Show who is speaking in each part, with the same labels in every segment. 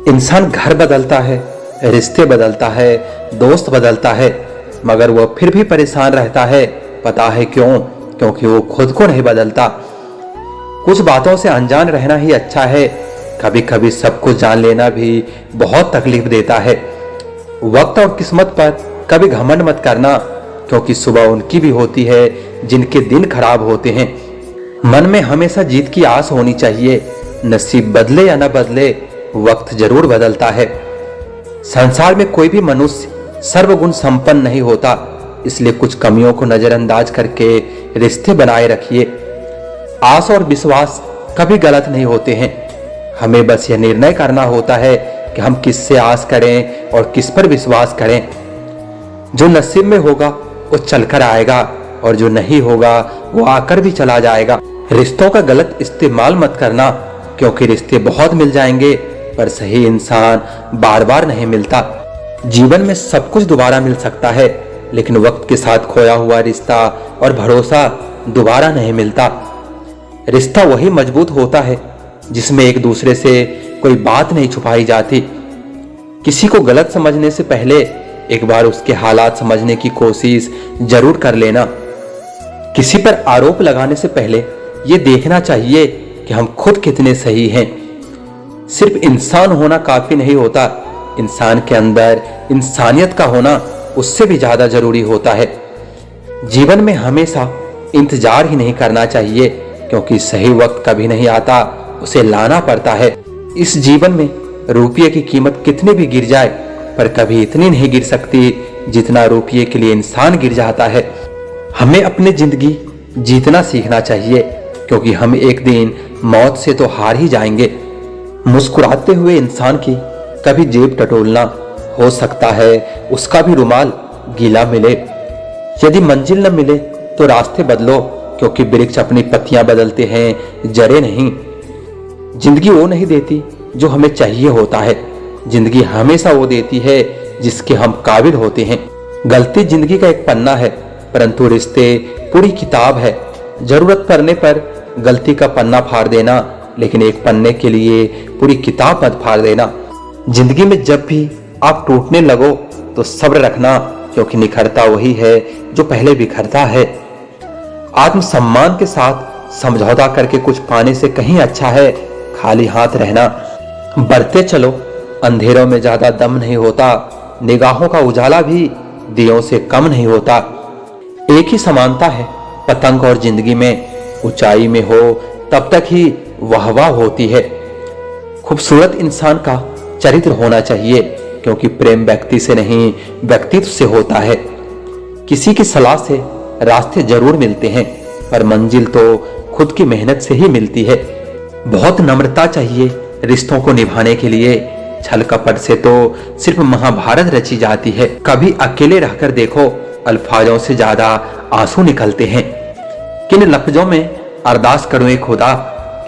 Speaker 1: इंसान घर बदलता है, रिश्ते बदलता है, दोस्त बदलता है, मगर वह फिर भी परेशान रहता है। पता है क्यों? क्योंकि वो खुद को नहीं बदलता। कुछ बातों से अनजान रहना ही अच्छा है। कभी कभी सब कुछ जान लेना भी बहुत तकलीफ देता है। वक्त और किस्मत पर कभी घमंड मत करना, क्योंकि सुबह उनकी भी होती है जिनके दिन खराब होते हैं। मन में हमेशा जीत की आस होनी चाहिए। नसीब बदले या न बदले, वक्त जरूर बदलता है। संसार में कोई भी मनुष्य सर्वगुण संपन्न नहीं होता, इसलिए कुछ कमियों को नजरअंदाज करके रिश्ते बनाए रखिए। आस और विश्वास कभी गलत नहीं होते हैं। हमें बस यह निर्णय करना होता है कि हम किससे आस करें और किस पर विश्वास करें। जो नसीब में होगा वो चलकर आएगा, और जो नहीं होगा वो आकर भी चला जाएगा। रिश्तों का गलत इस्तेमाल मत करना, क्योंकि रिश्ते बहुत मिल जाएंगे पर सही इंसान बार बार नहीं मिलता। जीवन में सब कुछ दोबारा मिल सकता है, लेकिन वक्त के साथ खोया हुआ रिश्ता और भरोसा दोबारा नहीं मिलता। रिश्ता वही मजबूत होता है जिसमें एक दूसरे से कोई बात नहीं छुपाई जाती। किसी को गलत समझने से पहले एक बार उसके हालात समझने की कोशिश जरूर कर लेना। किसी पर आरोप लगाने से पहले यह देखना चाहिए कि हम खुद कितने सही हैं। सिर्फ इंसान होना काफी नहीं होता, इंसान के अंदर इंसानियत का होना उससे भी ज्यादा जरूरी होता है। जीवन में हमेशा इंतजार ही नहीं करना चाहिए, क्योंकि सही वक्त कभी नहीं आता, उसे लाना पड़ता है। इस जीवन में रुपये की कीमत कितनी भी गिर जाए, पर कभी इतनी नहीं गिर सकती जितना रुपये के लिए इंसान गिर जाता है। हमें अपनी जिंदगी जीतना सीखना चाहिए, क्योंकि हम एक दिन मौत से तो हार ही जाएंगे। मुस्कुराते हुए इंसान की कभी जेब टटोलना, हो सकता है उसका भी रुमाल गीला मिले। यदि मंजिल न मिले तो रास्ते बदलो, क्योंकि वृक्ष अपनी पत्तियां बदलते हैं, जड़ें नहीं। जिंदगी वो नहीं देती जो हमें चाहिए होता है, जिंदगी हमेशा वो देती है जिसके हम काबिल होते हैं। गलती जिंदगी का एक पन्ना है, परंतु रिश्ते पूरी किताब है। जरूरत पड़ने पर गलती का पन्ना फाड़ देना, लेकिन एक पन्ने के लिए पूरी किताब मत फाड़ देना। जिंदगी में जब भी आप टूटने लगो तो सब्र रखना, क्योंकि निखरता वही है जो पहले बिखरता है। आत्मसम्मान के साथ समझौता करके कुछ पाने से कहीं अच्छा है खाली हाथ रहना। बढ़ते चलो, अंधेरों में ज्यादा दम नहीं होता, निगाहों का उजाला भी दियों से कम नहीं होता। एक ही समानता है पतंग और जिंदगी में, ऊंचाई में हो तब तक ही वाहवाह होती है। खूबसूरत इंसान का चरित्र होना चाहिए, क्योंकि प्रेम व्यक्ति से नहीं व्यक्तित्व से होता है। किसी की सलाह से रास्ते जरूर मिलते हैं, पर मंजिल तो खुद की मेहनत से ही मिलती है। बहुत नम्रता चाहिए रिश्तों को निभाने के लिए। छल कपट से तो सिर्फ महाभारत रची जाती है। कभी अकेले रहकर देखो, अल्फाजों से ज्यादा आंसू निकलते हैं। किन लफ्जों में अरदास करूं एक खुदा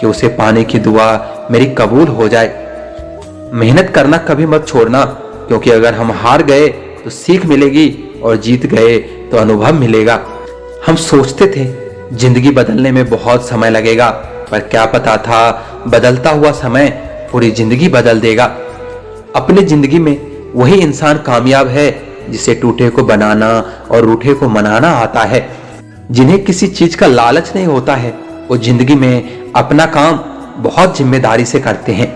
Speaker 1: कि उसे पाने की दुआ मेरी कबूल हो जाए। मेहनत करना कभी मत छोड़ना, क्योंकि अगर हम हार गए तो सीख मिलेगी, और जीत गए तो अनुभव मिलेगा। हम सोचते थे जिंदगी बदलने में बहुत समय लगेगा, पर क्या पता था बदलता हुआ समय पूरी जिंदगी बदल देगा। अपनी जिंदगी में वही इंसान कामयाब है जिसे टूटे को बनाना और रूठे को मनाना आता है। जिन्हें किसी चीज का लालच नहीं होता है, वो जिंदगी में अपना काम बहुत जिम्मेदारी से करते हैं।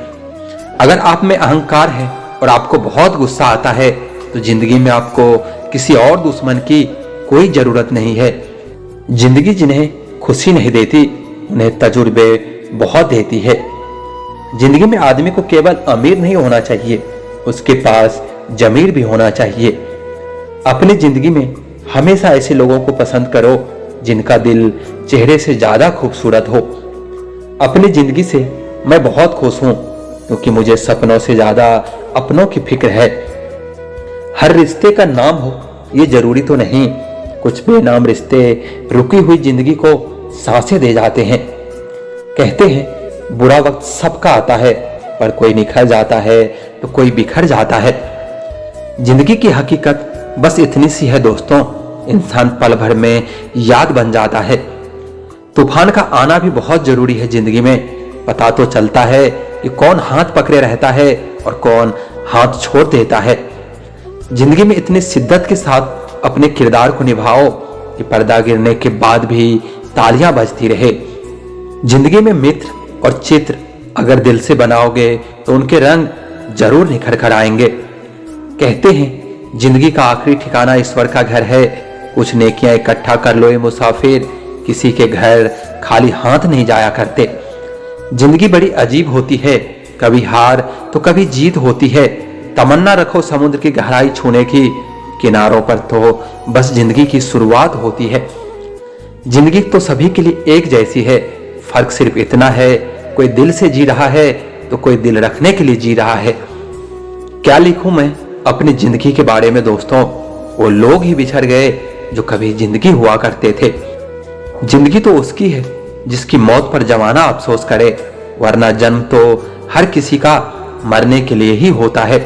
Speaker 1: अगर आप में अहंकार है और आपको बहुत गुस्सा आता है, तो जिंदगी में आपको किसी और दुश्मन की कोई जरूरत नहीं है। जिंदगी जिन्हें खुशी नहीं देती, उन्हें तजुर्बे बहुत देती है। जिंदगी में आदमी को केवल अमीर नहीं होना चाहिए, उसके पास जमीर भी होना चाहिए। अपनी जिंदगी में हमेशा ऐसे लोगों को पसंद करो जिनका दिल चेहरे से ज्यादा खूबसूरत हो। अपनी जिंदगी से मैं बहुत खुश हूं, क्योंकि मुझे सपनों से ज्यादा अपनों की फिक्र है। हर रिश्ते का नाम हो ये जरूरी तो नहीं। कुछ बेनाम रिश्ते रुकी हुई जिंदगी को सांसें दे जाते हैं। कहते हैं बुरा वक्त सबका आता है, पर कोई निखर जाता है तो कोई बिखर जाता है। जिंदगी की हकीकत बस इतनी सी है दोस्तों, इंसान पल भर में याद बन जाता है। तूफान का आना भी बहुत जरूरी है जिंदगी में, पता तो चलता है कि कौन हाथ पकड़े रहता है और कौन हाथ छोड़ देता है। जिंदगी में इतनी शिद्दत के साथ अपने किरदार को निभाओ कि पर्दा गिरने के बाद भी तालियां बजती रहे। जिंदगी में मित्र और चित्र अगर दिल से बनाओगे तो उनके रंग जरूर निखर कर आएंगे। कहते हैं जिंदगी का आखिरी ठिकाना ईश्वर का घर है। कुछ नेकियां इकट्ठा कर लो ये मुसाफिर, किसी के घर खाली हाथ नहीं जाया करते। जिंदगी बड़ी अजीब होती है, कभी हार तो कभी जीत होती है। तमन्ना रखो समुद्र की गहराई छूने की, किनारों पर तो बस जिंदगी की शुरुआत होती है। जिंदगी तो सभी के लिए एक जैसी है, फर्क सिर्फ इतना है कोई दिल से जी रहा है तो कोई दिल रखने के लिए जी रहा है। क्या लिखूं मैं अपनी जिंदगी के बारे में दोस्तों, वो लोग ही बिछड़ गए जो कभी जिंदगी हुआ करते थे। जिंदगी तो उसकी है जिसकी मौत पर जमाना अफसोस करे, वरना जन्म तो हर किसी का मरने के लिए ही होता है।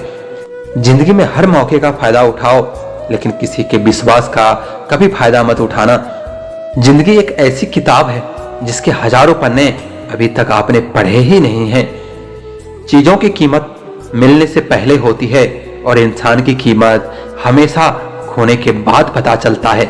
Speaker 1: जिंदगी में हर मौके का फायदा उठाओ, लेकिन किसी के विश्वास का कभी फायदा मत उठाना। जिंदगी एक ऐसी किताब है जिसके हजारों पन्ने अभी तक आपने पढ़े ही नहीं हैं। चीजों की कीमत मिलने से पहले होती है और इंसान की कीमत हमेशा खोने के बाद पता चलता है।